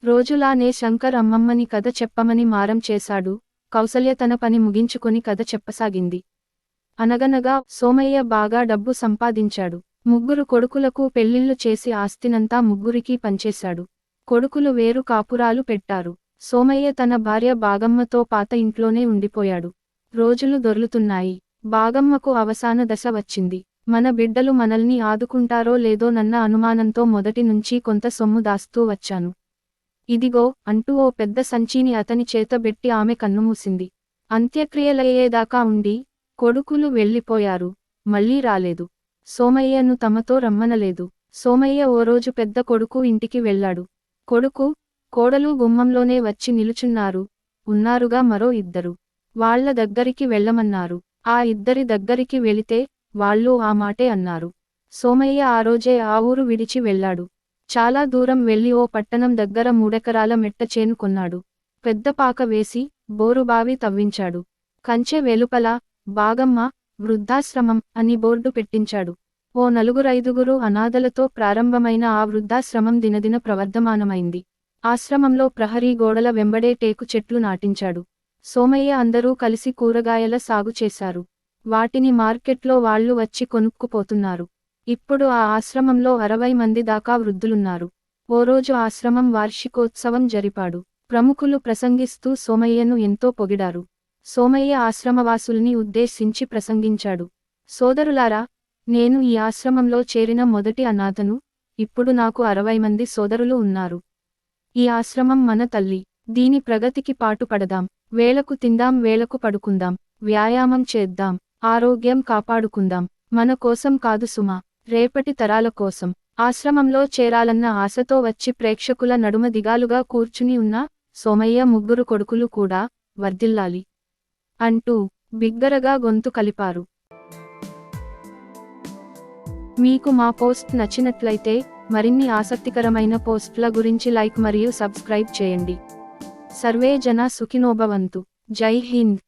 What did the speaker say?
రోజులానే శంకర్ అమ్మమ్మని కథ చెప్పమని మారం చేశాడు. కౌసల్య తన పని ముగించుకొని కథ చెప్పసాగింది. అనగనగా సోమయ్య బాగా డబ్బు సంపాదించాడు. 3 కొడుకులకు పెళ్లిళ్లు చేసి ఆస్తినంతా ముగ్గురికీ పంచేశాడు. కొడుకులు వేరు కాపురాలు పెట్టారు. సోమయ్య తన భార్య బాగమ్మతో పాత ఇంట్లోనే ఉండిపోయాడు. రోజులు దొర్లుతున్నాయి. బాగమ్మకు అవసాన దశ వచ్చింది. మన బిడ్డలు మనల్ని ఆదుకుంటారో లేదోనన్న అనుమానంతో మొదటి నుంచి కొంత సొమ్ము దాస్తూ వచ్చాను. ఇదిగో అంటూ ఓ పెద్ద సంచీని అతని చేతబెట్టి ఆమె కన్నుమూసింది. అంత్యక్రియలయ్యేదాకా ఉండి, కొడుకులు వెళ్ళిపోయారు. మళ్ళీ రాలేదు. సోమయ్యను తమతో రమ్మనలేదు. సోమయ్య ఓ రోజు పెద్ద కొడుకు ఇంటికి వెళ్ళాడు. కొడుకు, కోడలు గుమ్మంలోనే వచ్చి నిలుచున్నారు. ఉన్నారుగా మరో 2. వాళ్ల దగ్గరికి వెళ్ళమన్నారు. ఆ 2 దగ్గరికి వెళితే వాళ్ళు ఆ మాటే అన్నారు. సోమయ్య ఆ రోజే ఆ ఊరు విడిచి వెళ్ళాడు. చాలా దూరం వెళ్లి ఓ పట్టణం దగ్గర 3 ఎకరాల మెట్ట చేను కొన్నాడు. పెద్ద పాక వేసి, బోరుబావి తవ్వించాడు. కంచె వెలుపల, బాగమ్మ, వృద్ధాశ్రమం అని బోర్డు పెట్టించాడు. ఓ 4-5 అనాథలతో ప్రారంభమైన ఆ వృద్ధాశ్రమం దినదిన ప్రవర్ధమానమైంది. ఆశ్రమంలో ప్రహరీ గోడల వెంబడే టేకు చెట్లు నాటించాడు. సోమయ్య అందరూ కలిసి కూరగాయల సాగు చేశారు. వాటిని మార్కెట్లో వాళ్లు వచ్చి కొనుక్కుపోతున్నారు. ఇప్పుడు ఆ ఆశ్రమంలో 60 మంది దాకా వృద్ధులున్నారు. ఓ రోజు ఆశ్రమం వార్షికోత్సవం జరిపాడు. ప్రముఖులు ప్రసంగిస్తూ సోమయ్యను ఎంతో పొగిడారు. సోమయ్య ఆశ్రమవాసుల్ని ఉద్దేశించి ప్రసంగించాడు. సోదరులారా, నేను ఈ ఆశ్రమంలో చేరిన మొదటి అనాథను. ఇప్పుడు నాకు 60 మంది సోదరులు ఉన్నారు. ఈ ఆశ్రమం మన తల్లి. దీని ప్రగతికి పాటుపడదాం. వేళకు తిందాం, వేళకు పడుకుందాం. వ్యాయామం చేద్దాం. ఆరోగ్యం కాపాడుకుందాం. మన కోసం కాదు సుమా, రేపటి తరాల కోసం. ఆశ్రమంలో చేరాలన్న ఆశతో వచ్చి ప్రేక్షకుల నడుమ దిగాలుగా కూర్చుని ఉన్న సోమయ్య 3 కొడుకులు కూడా వర్ధిల్లాలి అంటూ బిగ్గరగా గొంతు కలిపారు. మీకు మా పోస్ట్ నచ్చినట్లయితే మరిన్ని ఆసక్తికరమైన పోస్ట్ల గురించి లైక్ మరియు సబ్స్క్రైబ్ చేయండి. సర్వే జన సుఖినో భవంతు. జై హింద్.